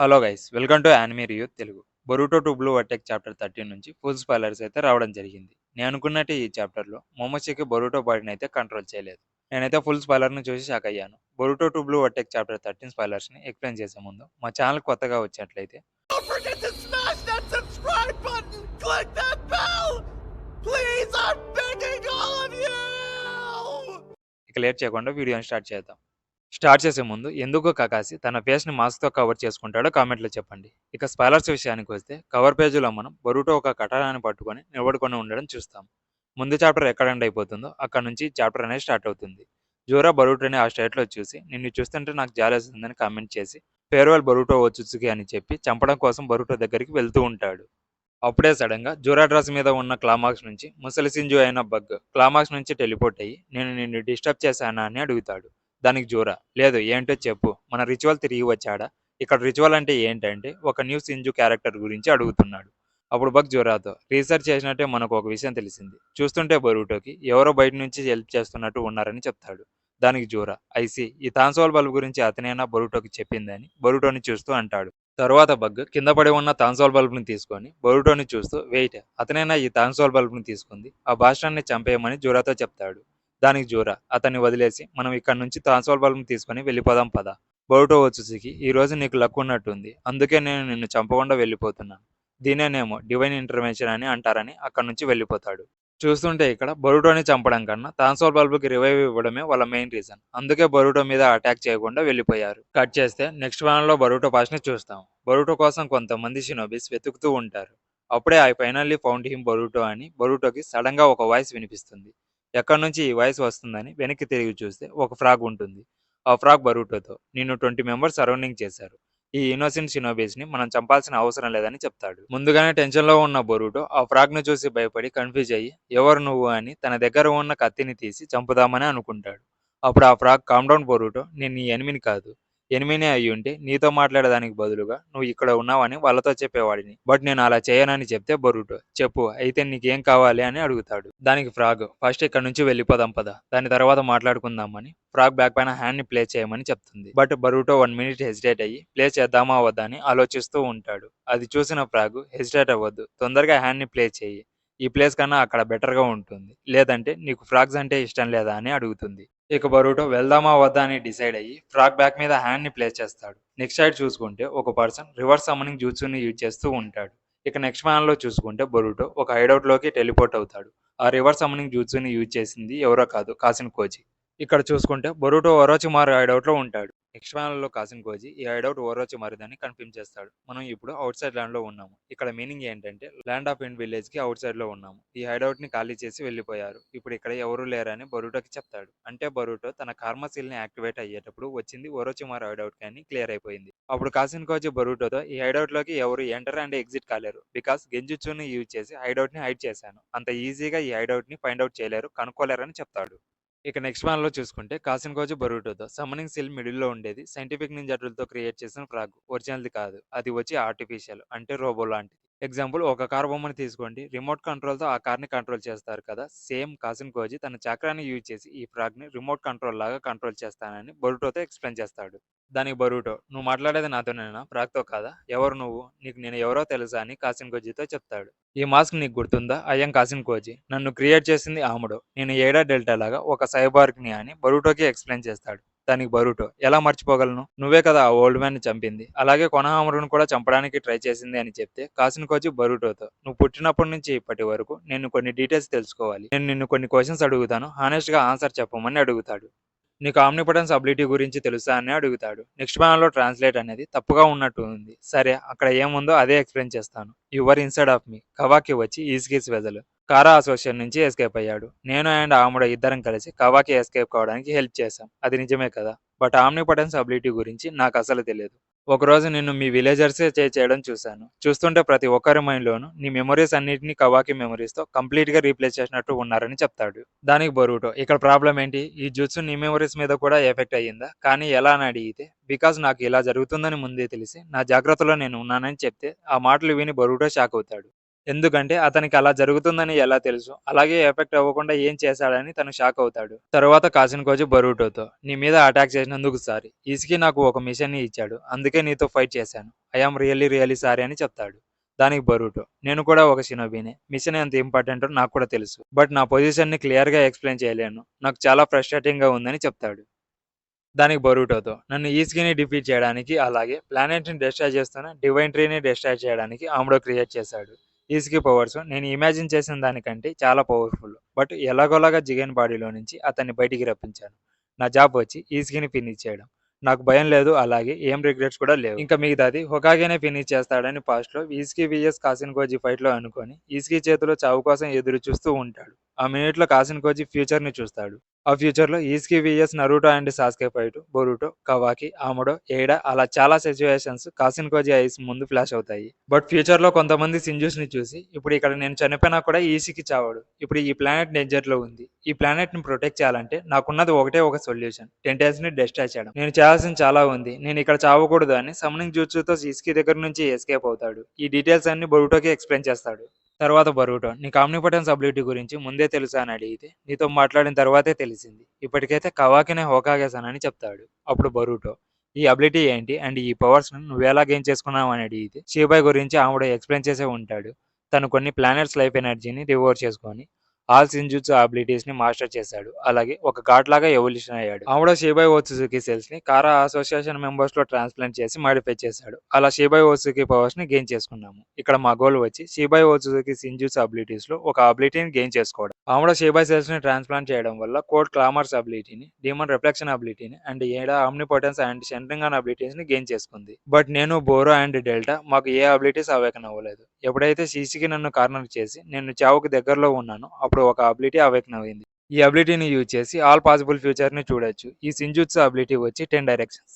Hello guys welcome to anime review Telugu. Boruto two blue attack chapter 13 నుంచి full spoilers అయితే రావడం జరిగింది. నేను అనుకున్నట్టు ఈ చాప్టర్లో మోమోషికి బొరుటో బాడీని అయితే కంట్రోల్ చేయలేదు. నేనైతే ఫుల్ స్పాయిలర్ని చూసి షాక్ అయ్యాను. Boruto two blue attack chapter 13 స్పాయిలర్స్ని ఎక్స్ప్లెయిన్ చేసే ముందు మా ఛానల్ కొత్తగా వచ్చినట్లయితే Don't forget to smash that subscribe button! Click that bell! Please, I'm begging all of you! ఇక లేట్ చేయకుండా వీడియోని స్టార్ట్ చేద్దాం. స్టార్ట్ చేసే ముందు ఎందుకు కకాసి తన ఫేస్ని మాస్క్తో కవర్ చేసుకుంటాడో కామెంట్లో చెప్పండి. ఇక స్పాయిలర్స్ విషయానికి వస్తే కవర్ పేజీలో మనం బొరుటో ఒక కటారాన్ని పట్టుకొని నిలబడుకొని ఉండడం చూస్తాం. ముందు చాప్టర్ ఎక్కడ ఎండ్ అయిపోతుందో అక్కడ నుంచి చాప్టర్ అనేది స్టార్ట్ అవుతుంది. జోరా బరూటోని ఆ స్టేట్లో చూసి నిన్ను చూస్తుంటే నాకు జాలేస్తుందని కామెంట్ చేసి ఫేర్వెల్ బరూటో వచ్చుసుకి అని చెప్పి చంపడం కోసం బరూటో దగ్గరికి వెళ్తూ ఉంటాడు. అప్పుడే సడన్గా జోరా డ్రెస్ మీద ఉన్న క్లామాక్స్ నుంచి ముసలి సింజు అయిన బగ్ క్లామాక్స్ నుంచి టెలిపోర్ట్ అయ్యి నేను నిన్ను డిస్టర్బ్ చేశానా అని అడుగుతాడు. దానికి జోరా లేదు ఏంటో చెప్పు, మన రిచువల్ తిరిగి వచ్చాడా, ఇక్కడ రిచువల్ అంటే ఏంటంటే ఒక న్యూ సింజు క్యారెక్టర్ గురించి అడుగుతున్నాడు. అప్పుడు బగ్ జోరాతో రీసెర్చ్ చేసినట్టే మనకు ఒక విషయం తెలిసింది, చూస్తుంటే బరూటోకి ఎవరో బయట నుంచి హెల్ప్ చేస్తున్నట్టు ఉన్నారని చెప్తాడు. దానికి జోరా ఐసీ ఈ థాన్సోల్ బల్బ్ గురించి అతనేనా బరూటోకి చెప్పిందని బరూటోని చూస్తూ అంటాడు. తరువాత బగ్ కింద పడి ఉన్న థాన్సోల్ బల్బ్ని తీసుకొని బొరుటోని చూస్తూ వెయిట్ అతనైనా ఈ థాన్సోల్ బల్బ్ని తీసుకుంది, ఆ భాషాన్ని చంపేయమని జోరాతో చెప్తాడు. దానికి జోరా అతన్ని వదిలేసి మనం ఇక్కడ నుంచి థాన్సోల్ బల్బ్ని తీసుకొని వెళ్ళిపోదాం పద. బొరుటో వచ్చేసి ఈ రోజు నీకు లక్ ఉన్నట్టుంది, అందుకే నేను నిన్ను చంపకుండా వెళ్ళిపోతున్నాను, దీనేనేమో డివైన్ ఇంటర్వెన్షన్ అని అంటారని అక్కడి నుంచి వెళ్ళిపోతాడు. చూస్తుంటే ఇక్కడ బొరుటోని చంపడం కన్నా థాన్సోల్ బల్బ్కి రివైవ్ ఇవ్వడమే వాళ్ళ మెయిన్ రీజన్, అందుకే బొరుటో మీద అటాక్ చేయకుండా వెళ్ళిపోయారు. కట్ చేస్తే నెక్స్ట్ లో బొరుటో పాస్ని చూస్తాం. బొరుటో కోసం కొంతమంది షినోబిస్ వెతుకుతూ ఉంటారు. అప్పుడే I finally found him Boruto అని బొరుటోకి సడన్ గా ఒక వాయిస్ వినిపిస్తుంది. ఎక్కడి నుంచి ఈ వాయిస్ వస్తుందని వెనక్కి తిరిగి చూస్తే ఒక ఫ్రాగ్ ఉంటుంది. ఆ ఫ్రాగ్ బొరుటోతో నిన్ను 20 మెంబర్స్ సరౌండింగ్ చేశారు, ఈ ఇన్నోసెంట్ షినోబీస్ ని మనం చంపాల్సిన అవసరం లేదని చెప్తాడు. ముందుగానే టెన్షన్ లో ఉన్న బొరుటో ఆ ఫ్రాగ్ ను చూసి భయపడి కన్ఫ్యూజ్ అయ్యి ఎవరు నువ్వు అని తన దగ్గర ఉన్న కత్తిని తీసి చంపుదామని అనుకుంటాడు. అప్పుడు ఆ ఫ్రాగ్ కామ్డౌన్ బొరుటో, నేను నీ ఎనిమిని కాదు, ఎనిమినే అయ్యి ఉంటే నీతో మాట్లాడడానికి బదులుగా నువ్వు ఇక్కడ ఉన్నావని వాళ్ళతో చెప్పేవాడిని, బట్ నేను అలా చేయనని చెప్తే బొరుటో చెప్పు అయితే నీకేం కావాలి అని అడుగుతాడు. దానికి ఫ్రాగ్ ఫస్ట్ ఇక్కడ నుంచి వెళ్ళిపోదాం పద, దాని తర్వాత మాట్లాడుకుందామని ఫ్రాగ్ బ్యాక్ పైన హ్యాండ్ ని ప్లే చేయమని చెప్తుంది. బట్ బరూటో 1 మినిట్ హెసిటేట్ అయ్యి ప్లే చేద్దామా వద్దా అని ఆలోచిస్తూ ఉంటాడు. అది చూసిన ఫ్రాగ్ హెసిటేట్ అవ్వద్దు, తొందరగా హ్యాండ్ ని ప్లే చేయి, ఈ ప్లేస్ కన్నా అక్కడ బెటర్ గా ఉంటుంది, లేదంటే నీకు ఫ్రాగ్స్ అంటే ఇష్టం లేదా అని అడుగుతుంది. ఇక బరూటో వెళ్దామా వద్దా అని డిసైడ్ అయ్యి ఫ్రాగ్ బ్యాక్ మీద హ్యాండ్ ని ప్లేస్ చేస్తాడు. నెక్స్ట్ సైడ్ చూసుకుంటే ఒక పర్సన్ రివర్స్ సమ్మనింగ్ జూట్సుని యూజ్ చేస్తూ ఉంటాడు. ఇక నెక్స్ట్ లో చూసుకుంటే బరూటో ఒక హైడౌట్ లోకి టెలిపోర్ట్ అవుతాడు. ఆ రివర్స్ సమ్మనింగ్ జూట్సుని యూజ్ చేసింది ఎవరో కాదు, కాసిన్ కోజీ. ఇక్కడ చూసుకుంటే బొరుటో ఒరోచిమారు హైడౌట్ లో ఉంటాడు. నెక్స్ట్ లో కాసిన్ కోజీ ఈ హైడౌట్ ఒరోచిమారుదని కన్ఫర్మ్ చేస్తాడు. మనం ఇప్పుడు అవుట్ సైడ్ ల్యాండ్ లో ఉన్నాము. ఇక్కడ మీనింగ్ ఏంటంటే ల్యాండ్ ఆఫ్ ఎండ్ విలేజ్ కి అవుట్ సైడ్ లో ఉన్నాము, ఈ హైడౌట్ ని ఖాళీ చేసి వెళ్ళిపోయారు, ఇప్పుడు ఇక్కడ ఎవరు లేరని బొరుటోకి చెప్తాడు. అంటే బొరుటో తన కార్మసీల్ ని యాక్టివేట్ అయ్యేటప్పుడు వచ్చింది ఒరోచిమారు హైడౌట్ కి అని క్లియర్ అయిపోయింది. అప్పుడు కాసిన్ కోజీ బొరుటోతో ఈ హైడౌట్ లోకి ఎవరు ఎంటర్ అండ్ ఎగ్జిట్ కాలేరు, బికాస్ గెంజుచుని యూజ్ చేసి హైడౌట్ ని హైడ్ చేశాను, అంత ఈజీగా ఈ హైడౌట్ ని ఫైండ్ అవుట్ చేయలేరు, కనుక్కోలేరని చెప్తాడు. ఇక నెక్స్ట్ లో చూసుకుంటే కాసిన్ కోజీ బొరుటోతో సమ్మనింగ్ సెల్ మిడిల్ లో ఉండేది సైంటిఫిక్ నింజాటులతో క్రియేట్ చేసిన ఫ్రాగ్, ఒరిజినల్ది కాదు, అది వచ్చి ఆర్టిఫిషియల్ అంటే రోబో లాంటిది. ఎగ్జాంపుల్ ఒక కార్ బొమ్మని తీసుకోండి, రిమోట్ కంట్రోల్ తో ఆ కార్ ని కంట్రోల్ చేస్తారు కదా, సేమ్ కాసిన్ కోజీ తన చక్రాన్ని యూజ్ చేసి ఈ ఫ్రాగ్ ని రిమోట్ కంట్రోల్ లాగా కంట్రోల్ చేస్తానని బొరుటోతో ఎక్స్ప్లెయిన్ చేస్తాడు. దానికి బొరుటో నువ్వు మాట్లాడేది నాతోనేనా, ఫ్రాగ్ తో కాదా, ఎవరు నువ్వు, నీకు నేను ఎవరో తెలుసా అని కాసిన్ కోజీతో చెప్తాడు. ఈ మాస్క్ నీకు గుర్తుందా, అయ్యం కాసిన్ కోజీ, నన్ను క్రియేట్ చేసింది ఆముడో, నేను ఏడా డెల్టా లాగా ఒక సైబార్గ్ ని అని బరుటోకి ఎక్స్ప్లెయిన్ చేస్తాడు. దానికి బరుటో ఎలా మర్చిపోగలను, నువ్వే కదా ఆ ఓల్డ్ మ్యాన్ ని చంపింది, అలాగే కొనహామరును కూడా చంపడానికి ట్రై చేసింది అని చెప్తే కాసిన్ కోజీ బరుటోతో నువ్వు పుట్టినప్పటి నుంచి ఇప్పటి వరకు నేను కొన్ని డీటెయిల్స్ తెలుసుకోవాలి, నేను నిన్ను కొన్ని క్వశ్చన్స్ అడుగుతాను, హానెస్ట్ గా ఆన్సర్ చెప్పమని అడుగుతాడు. నీకు ఆమ్నిపటెన్స్ అబిలిటీ గురించి తెలుసా అని అడుగుతాడు. నెక్స్ట్ లో ట్రాన్స్లేట్ అనేది తప్పుగా ఉన్నట్టు ఉంది, సరే అక్కడ ఏముందో అదే ఎక్స్ప్లెయిన్ చేస్తాను. యువర్ ఇన్సైడ్ ఆఫ్ మీ, కవాకి వచ్చి ఈస్కీస్ వెజలు కారా అసోసియేషన్ నుంచి ఎస్కేప్ అయ్యాడు, నేను అండ్ ఆముడ ఇద్దరం కలిసి కవాకి ఎస్కేప్ కావడానికి హెల్ప్ చేశాం, అది నిజమే కదా, బట్ ఆమ్నిపటెన్స్ అబిలిటీ గురించి నాకు అసలు తెలియదు. ఒకరోజు నిన్ను మీ విలేజర్సే చేయడం చూశాను, చూస్తుంటే ప్రతి ఒక్కరి మైండ్లోనూ నీ మెమరీస్ అన్నింటినీ కవాకి మెమరీస్తో కంప్లీట్గా రీప్లేస్ చేసినట్టు ఉన్నారని చెప్తాడు. దానికి బొరుటో ఇక్కడ ప్రాబ్లం ఏంటి, ఈ జుట్సు నీ మెమరీస్ మీద కూడా ఎఫెక్ట్ అయ్యిందా, కానీ ఎలా అని అడిగితే బికాజ్ నాకు ఇలా జరుగుతుందని ముందే తెలిసి నా జాగ్రత్తలో నేను ఉన్నానని చెప్తే ఆ మాటలు విని బొరుటో షాక్ అవుతాడు. ఎందుకంటే అతనికి అలా జరుగుతుందని ఎలా తెలుసు? అలాగే ఎఫెక్ట్ అవ్వకుండా ఏం చేశాడని తను షాక్ అవుతాడు. తరువాత కాసిన్‌కోజి బరూటోతో, "నీ మీద అటాక్ చేసినందుకు సారీ. ఇసుకి నాకు ఒక మిషన్‌ని ఇచ్చాడు. అందుకే నీతో ఫైట్ చేశాను. I am really really sorry" అని చెప్తాడు. దానికి బరూటో, "నేను కూడా ఒక షినోబినే. మిషన్ ఎంత ఇంపార్టెంటో నాకు కూడా తెలుసు. బట్ నా పొజిషన్‌ని క్లియర్‌గా ఎక్స్‌ప్లెయిన్ చేయలేను. నాకు చాలా ఫ్రస్ట్రేటింగ్‌గా ఉందని" చెప్తాడు. దానికి బరూటోతో, "నన్ను ఈస్కిని డిఫీట్ చేయడానికి, అలాగే ప్లానెట్‌ని డిస్ట్రాయ్ చేస్తున్న డివైన్ ట్రీని డిస్ట్రాయ్ చేయడానికి ఆముడో క్రియేట్ చేశాడు. ఈస్కి పవర్స్ నేను ఇమాజిన్ చేసిన దానికంటే చాలా పవర్ఫుల్. బట్ ఎలాగోలాగా జిగేన్ బాడీలో నుంచి అతన్ని బయటికి రప్పించాను. నా జాబ్ వచ్చి ఈస్కిని ఫినిష్ చేయడం. నాకు భయం లేదు, అలాగే ఏం రిగ్రెట్స్ కూడా లేవు. ఇంకా మిగతాది హొకాగేనే ఫినిష్ చేస్తాడని పాస్ట్‌లో ఈస్కి విఎస్ కాసిన్‌కోజి ఫైట్‌లో అనుకొని ఈస్కి చేతిలో చావు కోసం ఎదురు చూస్తూ ఉంటాడు. ఆ మినిట్‌లో కాసిన్‌కోజి ఫ్యూచర్‌ని చూస్తాడు. ఆ ఫ్యూచర్‌లో ఈస్కి vs Naruto and Sasuke fight, Boruto, Kawaki, Amado, Eida అలా చాలా సిట్యుయేషన్స్ కాసిన్‌కోజి ఐస్ ముందు ఫ్లాష్ అవుతాయి. బట్ ఫ్యూచర్‌లో కొంతమంది సింజుస్‌ని చూసి, ఇప్పుడు ఇక్కడ నేను చనిపోయినా కూడా ఈసీకి చావడు. ఇప్పుడు ఈ ప్లానెట్ డేంజర్‌లో ఉంది. ఈ ప్లానెట్‌ని ప్రొటెక్ట్ చేయాలంటే నాకున్నది ఒకటే ఒక సొల్యూషన్. టెంటాల్స్‌ని డిస్ట్రాయ్ చేయడం. నేను చేయాల్సింది చాలా ఉంది. నేను ఇక్కడ చావకూడదు అని సమ్మనింగ్ జూట్సుతో ఈస్కి దగ్గర నుంచి ఎస్కేప్ అవుతాడు. ఈ డీటెయిల్స్ అన్ని బొరుటోకి ఎక్స్‌ప్లెయిన్ చేస్తాడు. తర్వాత బరూటో, "నీకు ఆమ్నిపోటెన్స్ అబిలిటీ గురించి ముందే తెలుసా" అని అడిగితే, "నీతో మాట్లాడిన తర్వాతే తెలిసింది. ఇప్పటికైతే కవాకినే హోకాగేసానని" చెప్తాడు. అప్పుడు బరూటో, "ఈ అబిలిటీ ఏంటి? అండ్ ఈ పవర్స్‌ని నువ్వెలా గెయిన్ చేసుకున్నావు" అని అడిగితే, షీబాయ్ గురించి ఆవిడ ఎక్స్‌ప్లెయిన్ చేసే ఉంటాడు. తను కొన్ని ప్లానెట్స్ లైఫ్ ఎనర్జీని రివోర్ చేసుకొని ఆల్ సిన్జుట్సు అబిలిటీస్‌ని మాస్టర్ చేశాడు. అలాగే ఒక గాడ్ లాగా ఎవల్యూషన్ అయ్యాడు. ఆవిడ షీబాయ్ ఓత్సుజుకి సెల్స్‌ని కారా అసోసియేషన్ మెంబర్స్‌లో ట్రాన్స్‌ప్లాంట్ చేసి మాడిఫై చేశాడు. అలా షీబాయ్ ఓత్సుజుకి పవర్స్‌ని గెయిన్ చేసుకున్నాము. ఇక్కడ మా గోల్ వచ్చి షీబాయ్ ఓత్సుజుకి సిన్జుట్సు అబిలిటీస్‌లో ఒక అబిలిటీని గెయిన్ చేసుకోవడం. ఆవిడ షీబాయ్ సెల్స్‌ని ట్రాన్స్‌ప్లాంట్ చేయడం వల్ల కోడ్ క్లామర్స్ అబిలిటీని, డీమన్ రిఫ్లెక్షన్ అబిలిటీని అండ్ ఏడా ఆమ్నిపోటెన్స్ అండ్ షెన్రింగన్ అబిలిటీస్‌ని గెయిన్ చేసుకుంది. బట్ నేను, బోరో అండ్ డెల్టా మాకు ఏ అబిలిటీస్ అవేకన్ అవ్వలేదు. ఎప్పుడైతే సీసీకి నన్ను కార్నర్ చేసి నేను చావుకి దగ్గరలో ఉన్నానో అప్పుడు ఒక అబిలిటీ అవేకన్ అయింది. ఈ అబిలిటీని యూజ్ చేసి ఆల్ పాసిబుల్ ఫ్యూచర్‌ని చూడొచ్చు. ఈ సిన్జుట్సు అబిలిటీ వచ్చి 10 డైరెక్షన్స్.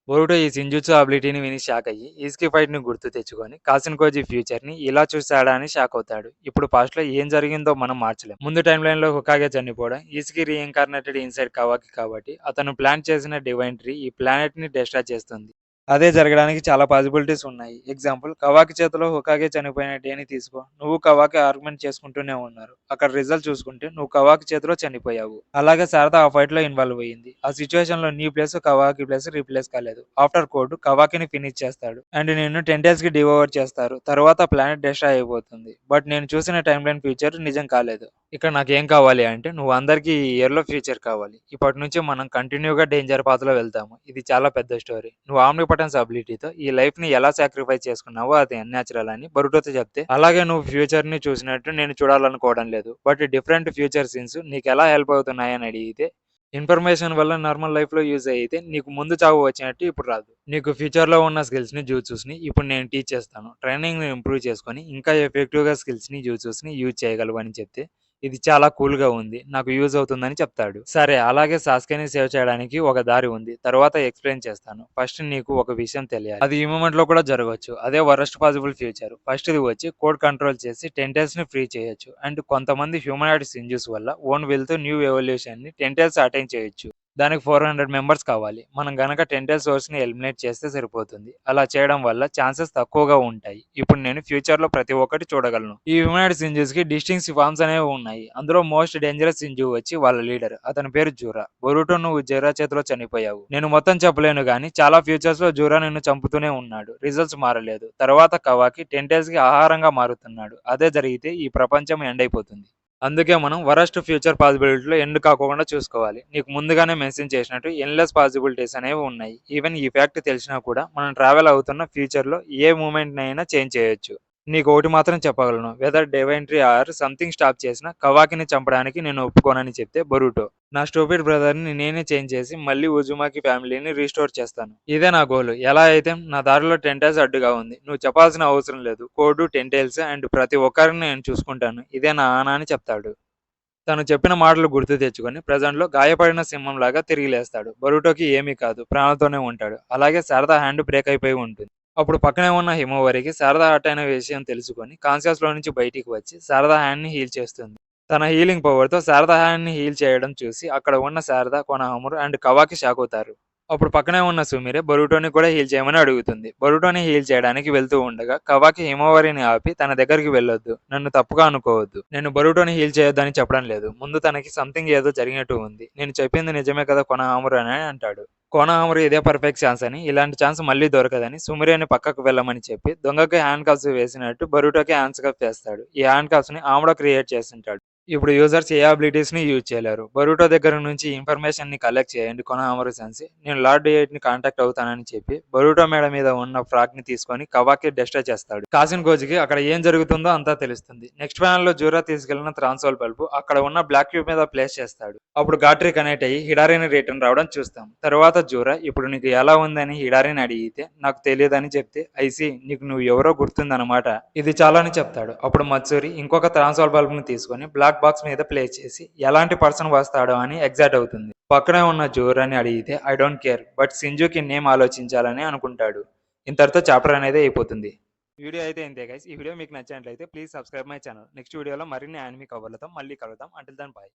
బోరుటో ఈ సిన్జుట్సు అబిలిటీని విని షాక్ అయ్యి ఈస్కి ఫైట్‌ని గుర్తు తెచ్చుకొని కాసిన్‌కోజి ఫ్యూచర్‌ని ఇలా చూసాడా అని షాక్ అవుతాడు. ఇప్పుడు పాస్ట్‌లో ఏం జరిగిందో మనం మార్చలేం. ముందు టైమ్‌లైన్‌లో హొకాగే చనిపోవడం, ఈస్కి రీఇన్కార్నేటెడ్ ఇన్సైడ్ కవాకి కాబట్టి అతను ప్లాన్ చేసిన డివైన్ ట్రీ ఈ ప్లానెట్‌ని డిస్ట్రాయ్ చేస్తుంది. అదే జరగడానికి చాలా పాసిబిలిటీస్ ఉన్నాయి. ఎగ్జాంపుల్, కవాకి చేతిలో హొకాగే చనిపోయిన డేని తీసుకో. నువ్వు కవాకి ఆర్గ్యుమెంట్ చేసుకుంటూనే ఉన్నారు. అక్కడ రిజల్ట్ చూసుకుంటే నువ్వు కవాకి చేతిలో చనిపోయావు. అలాగే శారదా ఆ ఫైట్ లో ఇన్వాల్వ్ అయ్యింది. ఆ సిచ్యువేషన్ లో నీ ప్లేస్ కవాకి ప్లేస్ రీప్లేస్ కాలేదు. ఆఫ్టర్ కోడ్ కవాకిని ఫినిష్ చేస్తాడు అండ్ నిన్ను టెంటైల్స్ కి డివోవర్ చేస్తారు. తర్వాత ప్లానెట్ డిస్ట్రాయ్ అయిపోతుంది. బట్ నేను చూసిన టైమ్ లైన్ ఫ్యూచర్ నిజం కాలేదు. ఇక్కడ నాకేం కావాలి అంటే నువ్వు అందరికీ ఈ ఇయర్‌లో ఫ్యూచర్ కావాలి. ఇప్పటి నుంచి మనం కంటిన్యూగా డేంజర్ పాత్‌లో వెళ్తాము. ఇది చాలా పెద్ద స్టోరీ. నువ్వు ఆమ్నిపోటెన్స్ అబిలిటీతో ఈ లైఫ్‌ని ఎలా సాక్రిఫైస్ చేసుకున్నావో అది అన్‌న్యాచురల్ అని బరుటోతో చెప్తే, అలాగే నువ్వు ఫ్యూచర్‌ని చూసినట్టు నేను చూడాలనుకోవడం లేదు. బట్ డిఫరెంట్ ఫ్యూచర్ సీన్స్ నీకెలా హెల్ప్ అవుతున్నాయని అడిగితే, ఇన్ఫర్మేషన్ వల్ల నార్మల్ లైఫ్‌లో యూజ్ అయితే నీకు ముందు చావు వచ్చినట్టు ఇప్పుడు రాదు. నీకు ఫ్యూచర్‌లో ఉన్న స్కిల్స్‌ని, జూట్సుస్‌ని ఇప్పుడు నేను టీచ్ చేస్తాను. ట్రైనింగ్‌ని ఇంప్రూవ్ చేసుకొని ఇంకా ఎఫెక్టివ్‌గా స్కిల్స్‌ని, జూట్సుస్‌ని యూజ్ చేయగలవు అని చెప్తే, ఇది చాలా కూల్‌గా ఉంది. నాకు యూజ్ అవుతుందని చెప్తాడు. సరే, అలాగే సాస్కేని సేవ్ చేయడానికి ఒక దారి ఉంది. తర్వాత ఎక్స్‌ప్లెయిన్ చేస్తాను. ఫస్ట్ నీకు ఒక విషయం తెలియాలి. అది ఈ మూమెంట్‌లో కూడా జరగొచ్చు. అదే వరస్ట్ పాసిబుల్ ఫ్యూచర్. ఫస్ట్‌ది వచ్చి కోడ్ కంట్రోల్ చేసి టెంటైల్స్‌ని ఫ్రీ చేయొచ్చు. అండ్ కొంతమంది హ్యూమనాయిడ్ సింజుస్ వల్ల ఓన్ విల్‌తో న్యూ ఎవల్యూషన్‌ని టెంటైల్స్ అటైన్ చేయొచ్చు. దానికి 400 మెంబర్స్ కావాలి. మనం గనక టెంటైల్ సోర్స్‌ని ఎలిమినేట్ చేస్తే సరిపోతుంది. అలా చేయడం వల్ల ఛాన్సెస్ తక్కువగా ఉంటాయి. ఇప్పుడు నేను ఫ్యూచర్‌లో ప్రతి ఒక్కటి చూడగలను. ఈ హ్యూమనాయిడ్ సింజుస్‌కి డిస్టింక్ట్ ఫార్మ్స్ అనేవి ఉన్నాయి. అందులో మోస్ట్ డేంజరస్ సింజు వచ్చి వాళ్ళ లీడర్. అతని పేరు జూరా. బొరుటో, నువ్వు జూరా చేతిలో చనిపోయావు. నేను మొత్తం చెప్పలేను గానీ చాలా ఫ్యూచర్స్‌లో జూరా నిన్ను చంపుతూనే ఉన్నాడు. రిజల్ట్స్ మారలేదు. తర్వాత కవాకి టెంటైల్స్‌కి ఆహారంగా మారుతున్నాడు. అదే జరిగితే ఈ ప్రపంచం ఎండ్ అయిపోతుంది. అందుకే మనం వరస్ట్ ఫ్యూచర్ పాసిబిలిటీలో ఎండ్ కాకోకుండా చూసుకోవాలి. నీకు ముందుగానే మెన్షన్ చేసినట్టు ఎండ్‌లెస్ పాసిబిలిటీస్ అనేవి ఉన్నాయి. ఈవెన్ ఈ ఫ్యాక్ట్ తెలిసినా కూడా మనం ట్రావెల్ అవుతున్న ఫ్యూచర్‌లో ఏ మూమెంట్‌నైనా చేంజ్ చేయొచ్చు. నీకు ఒకటి మాత్రం చెప్పగలను. Whether divine tree or something stop చేసినా కవాకిని చంపడానికి నేను ఒప్పుకోనని చెప్తే బొరుటో, నా స్టూపిడ్ బ్రదర్‌ని నేనే చేంజ్ చేసి మళ్ళీ ఉజుమాకి ఫ్యామిలీని రీస్టోర్ చేస్తాను. ఇదే నా గోల్. ఎలా అయితే నా దారిలో టెంటైల్స్ అడ్డుగా ఉంది. నువ్వు చెప్పాల్సిన అవసరం లేదు. కోడ్, టెంటైల్స్ అండ్ ప్రతి ఒక్కరిని నేను చూసుకుంటాను. ఇదే నా ఆన అని చెప్తాడు. తను చెప్పిన మాటలు గుర్తు తెచ్చుకొని ప్రెజెంట్‌లో గాయపడిన సింహంలాగా తిరిగి లేస్తాడు. బరుటోకి ఏమీ కాదు. ప్రాణాలతోనే ఉంటాడు. అలాగే శారద హ్యాండ్ బ్రేక్ అయిపోయి ఉంటుంది. అప్పుడు పక్కనే ఉన్న హిమవరికి శారద హర్ట్ అయిన విషయం తెలుసుకొని కాన్షియస్‌లో నుంచి బయటికి వచ్చి శారద హ్యాండ్‌ని హీల్ చేస్తుంది. తన హీలింగ్ పవర్‌తో శారద హ్యాండ్‌ని హీల్ చేయడం చూసి అక్కడ ఉన్న శారద, కొనహమురు అండ్ కవాకి షాక్ అవుతారు. అప్పుడు పక్కనే ఉన్న సుమిరే బొరుటోని కూడా హీల్ చేయమని అడుగుతుంది. బొరుటోని హీల్ చేయడానికి వెళ్తూ ఉండగా కవాకి హిమవారిని ఆపి తన దగ్గరికి వెళ్ళొద్దు, నన్ను తప్పుగా అనుకోవద్దు, నేను బొరుటోని హీల్ చేయొద్దని చెప్పడం లేదు, ముందు తనకి సంథింగ్ ఏదో జరిగినట్టు ఉంది, నేను చెప్పింది నిజమే కదా కొనహామురు అని అంటాడు. కోనహామురు ఇదే పర్ఫెక్ట్ ఛాన్స్ అని, ఇలాంటి ఛాన్స్ మళ్ళీ దొరకదని సుమిరేని పక్కకు వెళ్ళమని చెప్పి దొంగకి హ్యాండ్ కప్స్ వేసినట్టు బొరుటోకి హ్యాండ్స్ కప్ చేస్తాడు. ఈ హ్యాండ్ కప్స్ ని ఆమ్లో క్రియేట్ చేస్తుంటాడు. ఇప్పుడు యూజర్స్ ఏ అబిలిటీస్ ని యూజ్ చేయలేరు. బొరుటో దగ్గర నుంచి ఇన్ఫర్మేషన్ ని కలెక్ట్ చేయండి కొనహామురు సెన్సి, నేను లార్డ్ ఎయిట్ ని కాంటాక్ట్ అవుతానని చెప్పి బొరుటో మేడ మీద ఉన్న ఫ్రాగ్ ని తీసుకొని కవాకి డెస్ట్రాయ్ చేస్తాడు. కాసిన్ గోజికి అక్కడ ఏం జరుగుతుందో అంతా తెలుస్తుంది. నెక్స్ట్ ప్యానల్ లో జూరా తీసుకెళ్లిన ట్రాన్సోల్ బల్బు అక్కడ ఉన్న బ్లాక్ క్యూబ్ మీద ప్లేస్ చేస్తాడు. అప్పుడు గాట్రీ కనెక్ట్ అయ్యి హిడారిని రిటర్న్ రావడం చూస్తాం. తర్వాత జూరా ఇప్పుడు నీకు ఎలా ఉందని హిడారిని అడిగితే నాకు తెలియదని చెప్తే ఐసి నీకు నువ్వు ఎవరో గుర్తుందన్నమాట, ఇది చాలా అని చెప్తాడు. అప్పుడు మత్సూరి ఇంకొక ట్రాన్సోల్ బల్బ్ ని తీసుకొని బ్లాక్ బాక్స్ మీద ప్లేస్ చేసి ఎలాంటి పర్సన్ వస్తాడో అని ఎగ్జాక్ట్ అవుతుంది. పక్కనే ఉన్న జోరాని అడిగితే ఐ డోంట్ కేర్, బట్ సింజుకి నేమ్ ఆలోచించాలని అనుకుంటాడు. ఇంతటితో చాప్టర్ అనేది అయిపోతుంది. వీడియో అయితే ఇంతే గైస్. ఈ వీడియో మీకు నచ్చినట్లయితే please subscribe my channel. Next వీడియోలో మరిన్ని యానిమీ కవర్లతో మళ్ళీ కలుద్దాం. Until then by.